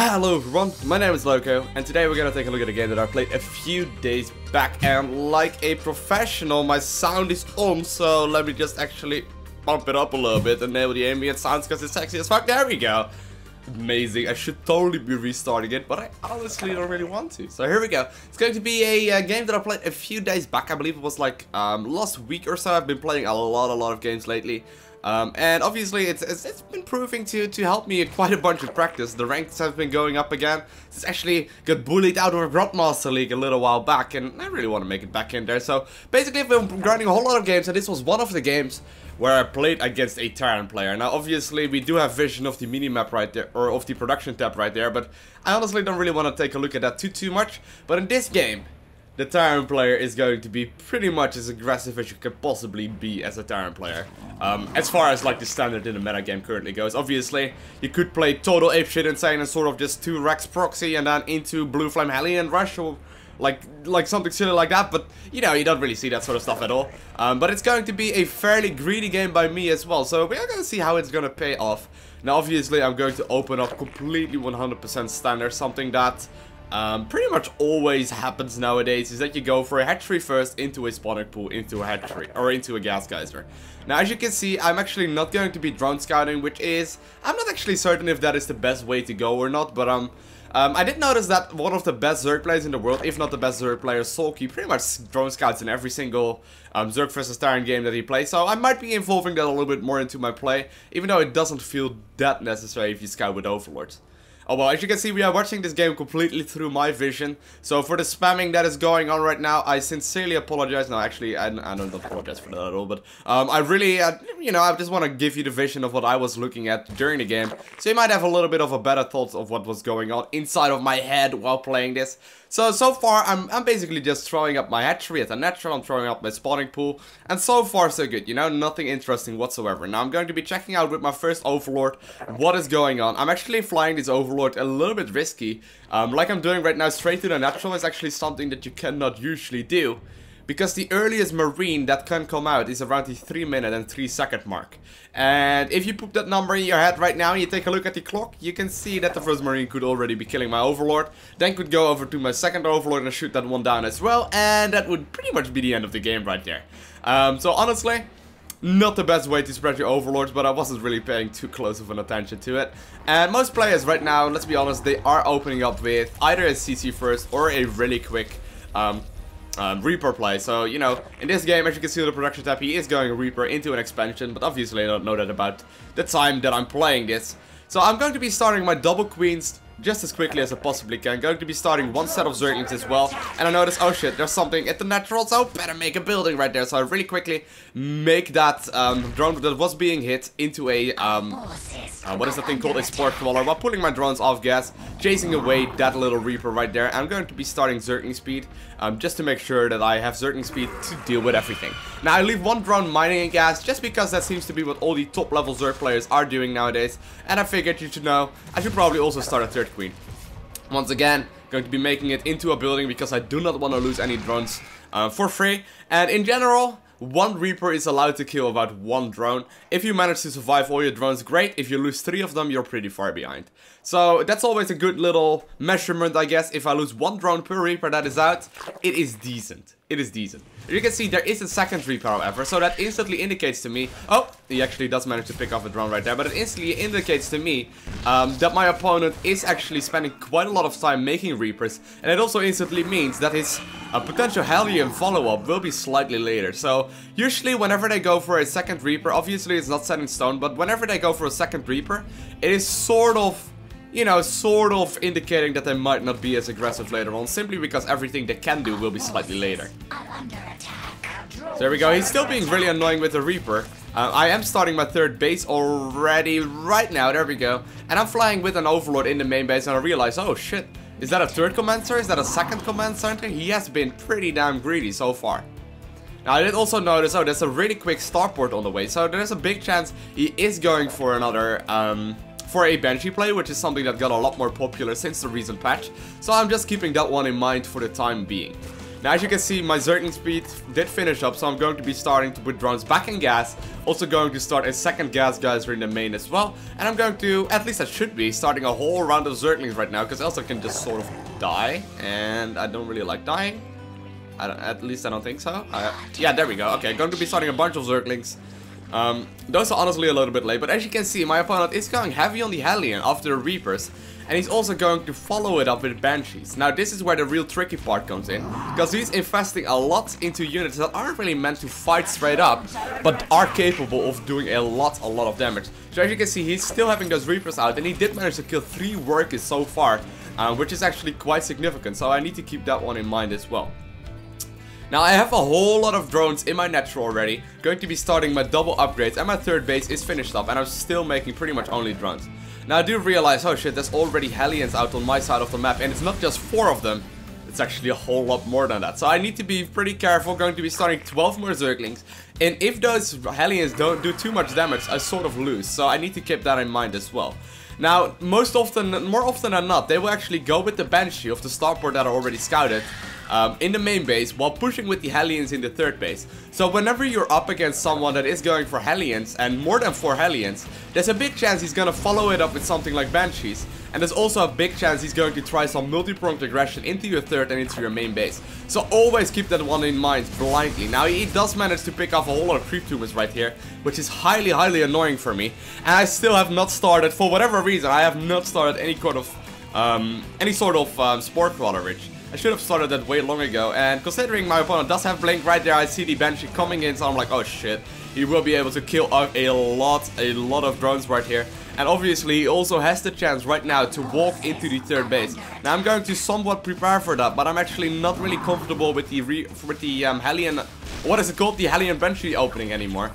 Hello everyone, my name is Lowko, and today we're gonna take a look at a game that I played a few days back, and like a professional, my sound is on, so let me just actually bump it up a little bit and enable the ambient sounds because it's sexy as fuck. There we go. Amazing. I should totally be restarting it, but I honestly don't really want to. So here we go. It's going to be a game that I played a few days back. I believe it was like last week or so. I've been playing a lot of games lately. And obviously it's been proving to help me quite a bunch of practice. The ranks have been going up again. It's actually got bullied out of a Grandmaster League a little while back, and I really want to make it back in there. So basically I've been grinding a whole lot of games, and this was one of the games where I played against a Terran player. Now obviously we do have vision of the minimap right there, or of the production tab right there, but I honestly don't really want to take a look at that too much. But in this game, the Terran player is going to be pretty much as aggressive as you could possibly be as a Terran player. As far as like the standard in the metagame currently goes. Obviously, you could play total apeshit insane and sort of just 2 Rex proxy and then into Blue Flame Hellion Rush or like something silly like that, but you know, you don't really see that sort of stuff at all. But it's going to be a fairly greedy game by me as well, so we are going to see how it's going to pay off. Now obviously I'm going to open up completely 100% standard, something that pretty much always happens nowadays, is that you go for a hatchery first, into a spawning pool, into a hatchery, or into a gas geyser. Now as you can see, I'm actually not going to be drone scouting, which is, I'm not actually certain if that is the best way to go or not, but I did notice that one of the best Zerg players in the world, if not the best Zerg player, Sulky, pretty much drone scouts in every single Zerg vs Terran game that he plays, so I might be involving that a little bit more into my play, even though it doesn't feel that necessary if you scout with overlords. Oh well, as you can see, we are watching this game completely through my vision. So for the spamming that is going on right now, I sincerely apologize. No, actually, I don't apologize for that at all. But I really, you know, I just want to give you the vision of what I was looking at during the game. So you might have a little bit of a better thought of what was going on inside of my head while playing this. So far, I'm basically just throwing up my hatchery at a natural, I'm throwing up my spawning pool, and so far so good, you know, nothing interesting whatsoever. Now I'm going to be checking out with my first overlord what is going on. I'm actually flying this overlord a little bit risky, like I'm doing right now. Straight to the natural is actually something that you cannot usually do, because the earliest marine that can come out is around the 3-minute and 3-second mark. And if you put that number in your head right now and you take a look at the clock, you can see that the first marine could already be killing my overlord, then could go over to my second overlord and shoot that one down as well, and that would pretty much be the end of the game right there. So honestly, not the best way to spread your overlords, but I wasn't really paying too close of an attention to it. And most players right now, let's be honest, they are opening up with either a CC first or a really quick Reaper play. So, you know, in this game, as you can see on the production tab, he is going Reaper into an expansion, but obviously I don't know that about the time that I'm playing this. So I'm going to be starting my double queens just as quickly as I possibly can. Going to be starting one set of Zerglings as well. And I notice, oh shit, there's something at the natural, so better make a building right there. So I really quickly make that drone that was being hit into a, what is that thing called? A sport crawler, while pulling my drones off gas, chasing away that little Reaper right there. I'm going to be starting Zergling speed, just to make sure that I have Zergling speed to deal with everything. Now I leave one drone mining in gas, just because that seems to be what all the top level Zerg players are doing nowadays. And I figured you should know, I should probably also start a third queen. Once again, going to be making it into a building because I do not want to lose any drones for free. And in general, one Reaper is allowed to kill about 1 drone. If you manage to survive all your drones, great. If you lose 3 of them, you're pretty far behind. So that's always a good little measurement, I guess. If I lose 1 drone per Reaper that is out, it is decent. It is decent. As you can see, there is a second Reaper, however, so that instantly indicates to me... Oh, he actually does manage to pick off a drone right there, but it instantly indicates to me that my opponent is actually spending quite a lot of time making Reapers, and it also instantly means that his potential Hellion follow-up will be slightly later. So, usually whenever they go for a second Reaper, obviously it's not set in stone, but whenever they go for a second Reaper, it is sort of... you know, sort of indicating that they might not be as aggressive later on, simply because everything they can do will be slightly later. So there we go, he's still being really annoying with the Reaper. I am starting my third base already right now, there we go. And I'm flying with an Overlord in the main base, and I realize, oh shit, is that a third command center? Is that a second command center? He has been pretty damn greedy so far. Now I did also notice, oh, there's a really quick starport on the way, so there's a big chance he is going for another, for a Banshee play, which is something that got a lot more popular since the recent patch. So I'm just keeping that one in mind for the time being. Now, as you can see, my Zergling speed did finish up, so I'm going to be starting to put drones back in gas. Also going to start a second gas geyser in the main as well. And I'm going to, at least I should be, starting a whole round of Zerglings right now, because else I can just sort of die. And I don't really like dying. At least I don't think so. Yeah, there we go. Okay, going to be starting a bunch of Zerglings. Those are honestly a little bit late, but as you can see, my opponent is going heavy on the Hellion after the Reapers. And he's also going to follow it up with Banshees. Now this is where the real tricky part comes in, because he's investing a lot into units that aren't really meant to fight straight up, but are capable of doing a lot of damage. So as you can see, he's still having those Reapers out, and he did manage to kill 3 workers so far, which is actually quite significant, so I need to keep that one in mind as well. Now I have a whole lot of drones in my natural already, going to be starting my double upgrades, and my third base is finished up, and I'm still making pretty much only drones. Now I do realize, oh shit, there's already Hellions out on my side of the map, and it's not just 4 of them, it's actually a whole lot more than that. So I need to be pretty careful, going to be starting 12 more Zerglings, and if those Hellions don't do too much damage, I sort of lose, so I need to keep that in mind as well. Now, more often than not, they will actually go with the Banshee of the starport that are already scouted in the main base, while pushing with the Hellions in the third base. So whenever you're up against someone that is going for Hellions, and more than 4 Hellions, there's a big chance he's gonna follow it up with something like Banshees. And there's also a big chance he's going to try some multi-pronged aggression into your third and into your main base. So always keep that one in mind blindly. Now he does manage to pick off a whole lot of creep tumors right here, which is highly annoying for me. And I still have not started, for whatever reason, I have not started any sort of spore crawler ridge. I should have started that way long ago, and considering my opponent does have blink right there, I see the Banshee coming in, so I'm like, oh shit, he will be able to kill off a lot of drones right here. And obviously he also has the chance right now to walk into the third base. Now I'm going to somewhat prepare for that, but I'm actually not really comfortable with the Hellion, what is it called, the Hellion Banshee opening anymore.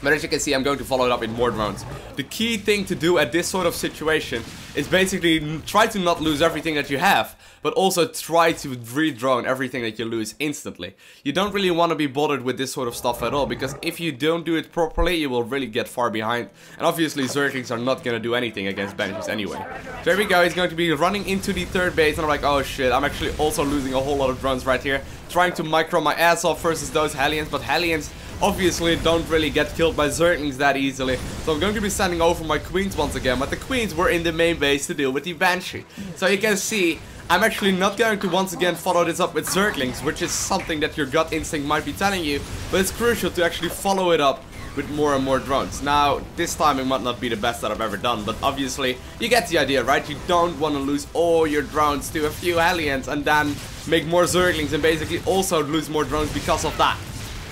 But as you can see, I'm going to follow it up with more drones. The key thing to do at this sort of situation is basically try to not lose everything that you have, but also try to re-drone everything that you lose instantly. You don't really want to be bothered with this sort of stuff at all, because if you don't do it properly, you will really get far behind. And obviously Zerglings are not going to do anything against Banshees anyway. So there we go, he's going to be running into the third base, and I'm like, oh shit, I'm actually also losing a whole lot of drones right here. Trying to micro my ass off versus those Hellions, but Hellions obviously don't really get killed by Zerglings that easily. So I'm going to be sending over my Queens once again, but the Queens were in the main base to deal with the Banshee. So you can see, I'm actually not going to once again follow this up with Zerglings, which is something that your gut instinct might be telling you, but it's crucial to actually follow it up with more and more drones. Now, this timing might not be the best that I've ever done, but obviously, you get the idea, right? You don't want to lose all your drones to a few Hellions and then make more Zerglings and basically also lose more drones because of that.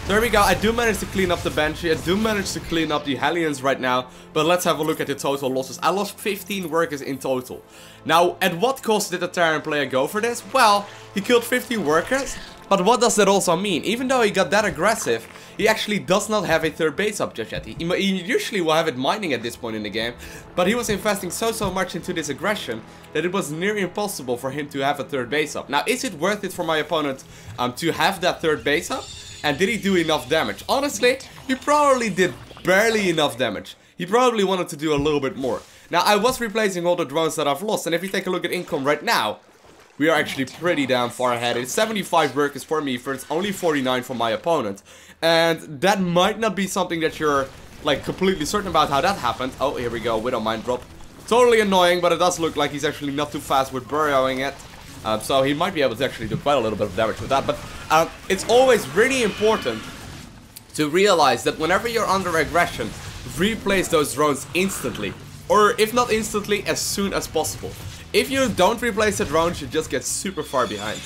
There we go, I do manage to clean up the Banshee, I do manage to clean up the Hellions right now, but let's have a look at the total losses. I lost 15 workers in total. Now, at what cost did the Terran player go for this? Well, he killed 15 workers, but what does that also mean? Even though he got that aggressive, he actually does not have a third base up just yet. He usually will have it mining at this point in the game, but he was investing so much into this aggression that it was near impossible for him to have a third base up. Now, is it worth it for my opponent to have that third base up? And did he do enough damage? Honestly, he probably did barely enough damage. He probably wanted to do a little bit more. Now, I was replacing all the drones that I've lost, and if you take a look at income right now, we are actually pretty damn far ahead. It's 75 workers for me, for it's only 49 for my opponent. And that might not be something that you're, like, completely certain about how that happened. Oh, here we go, Widow Mine drop. Totally annoying, but it does look like he's actually not too fast with burrowing it. So he might be able to actually do quite a little bit of damage with that. But it's always really important to realize that whenever you're under aggression, replace those drones instantly. Or if not instantly, as soon as possible. If you don't replace the drones, you just get super far behind.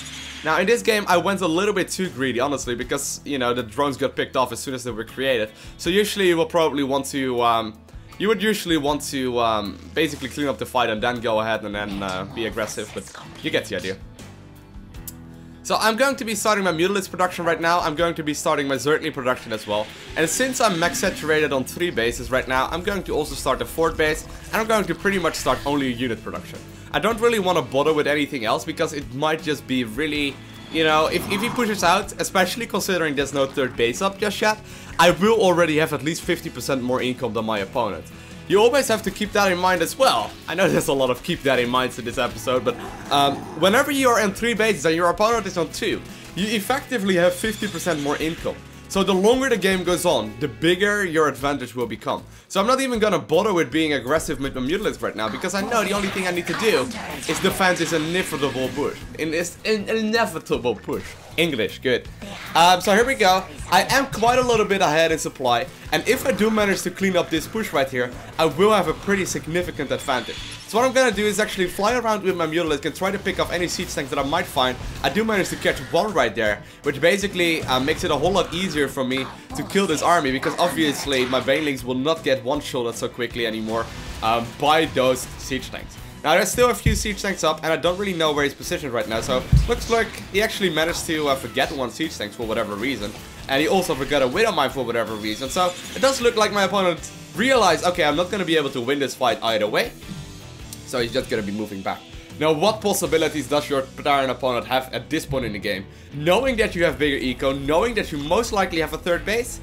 Now in this game I went a little bit too greedy, honestly, because, you know, the drones got picked off as soon as they were created. So usually you will probably want to... you would usually want to basically clean up the fight and then go ahead and then be aggressive, but you get the idea. So I'm going to be starting my Mutalisks production right now. I'm going to be starting my Zergling production as well. And since I'm max saturated on 3 bases right now, I'm going to also start the 4th base. And I'm going to pretty much start only a unit production. I don't really want to bother with anything else because it might just be really... You know, if he pushes out, especially considering there's no 3rd base up just yet, I will already have at least 50% more income than my opponent. you always have to keep that in mind as well. I know there's a lot of keep that in mind in this episode, but whenever you are in 3 bases and your opponent is on 2, you effectively have 50% more income. So the longer the game goes on, the bigger your advantage will become. So I'm not even gonna bother with being aggressive with my Mutalisk right now, because I know the only thing I need to do is defend this inevitable push. Inevitable push. English, good. So here we go. I am quite a little bit ahead in supply, and if I do manage to clean up this push right here, I will have a pretty significant advantage. So what I'm gonna do is actually fly around with my Mutalisk and try to pick off any siege tanks that I might find. I do manage to catch one right there, which basically makes it a whole lot easier for me to kill this army, because obviously my banelings will not get one-shotted so quickly anymore by those siege tanks. Now there's still a few siege tanks up, and I don't really know where he's positioned right now, so looks like he actually managed to forget one siege tank for whatever reason, and he also forgot a Widow Mine for whatever reason, so it does look like my opponent realized, okay, I'm not going to be able to win this fight either way, so he's just going to be moving back. Now, what possibilities does your Terran opponent have at this point in the game? Knowing that you have bigger eco, knowing that you most likely have a 3rd base,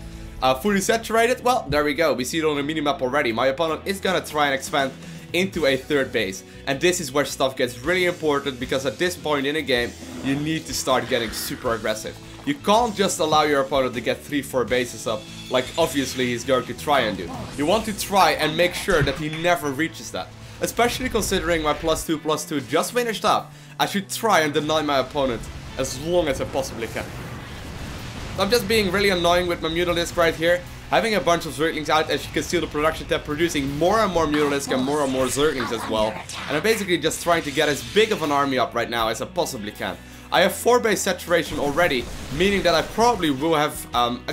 fully saturated, well, there we go, we see it on the minimap already. My opponent is going to try and expand into a 3rd base, and this is where stuff gets really important, because at this point in the game you need to start getting super aggressive. You can't just allow your opponent to get 3-4 bases up like obviously he's going to try and do. You want to try and make sure that he never reaches that, especially considering my +2/+2 just finished up. I should try and deny my opponent as long as I possibly can. I'm just being really annoying with my Mutalisk right here. Having a bunch of Zerglings out, as you can see the production tab producing more and more Mutalisk and more Zerglings as well. And I'm basically just trying to get as big of an army up right now as I possibly can. I have 4 base saturation already, meaning that I probably will have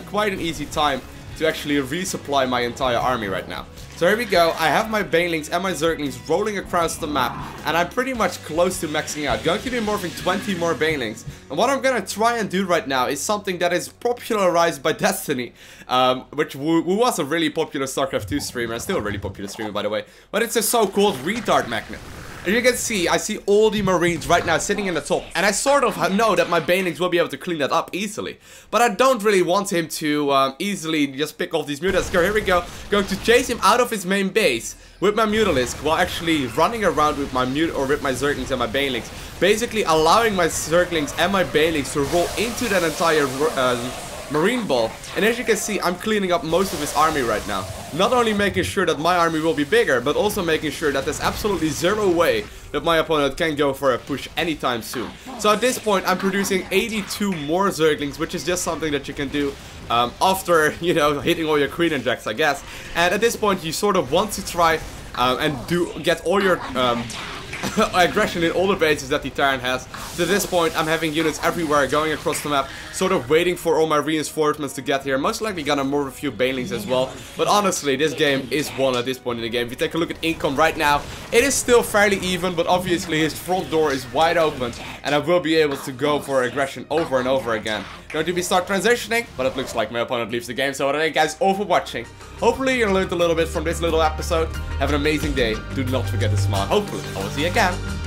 quite an easy time to actually resupply my entire army right now. So here we go, I have my banelings and my Zerglings rolling across the map, and I'm pretty much close to maxing out. Going to be morphing 20 more banelings, and what I'm gonna try and do right now is something that is popularized by Destiny, who was a really popular StarCraft 2 streamer, and still a really popular streamer by the way, but it's a so-called Retard Magnet. As you can see, I see all the Marines right now sitting in the top, and I sort of know that my banelings will be able to clean that up easily. But I don't really want him to easily just pick off these Mutalisks. Here we go, going to chase him out of his main base with my Mutalisk, while actually running around with my Zerglings and my banelings, basically allowing my Zerglings and my banelings to roll into that entire Marine ball. And as you can see, I'm cleaning up most of his army right now. Not only making sure that my army will be bigger, but also making sure that there's absolutely zero way that my opponent can go for a push anytime soon. So at this point, I'm producing 82 more Zerglings, which is just something that you can do after, you know, hitting all your Queen injects, I guess. And at this point, you sort of want to try and get all your aggression in all the bases that the Terran has. To this point, I'm having units everywhere going across the map, sort of waiting for all my reinforcements to get here. Most likely gonna morph a few banelings as well. But honestly, this game is won at this point in the game. If you take a look at income right now, it is still fairly even, but obviously his front door is wide open, and I will be able to go for aggression over and over again. Going to start transitioning, but it looks like my opponent leaves the game. So thank you guys all for watching. Hopefully you learned a little bit from this little episode. Have an amazing day. Do not forget to smile. Hopefully I will see you again.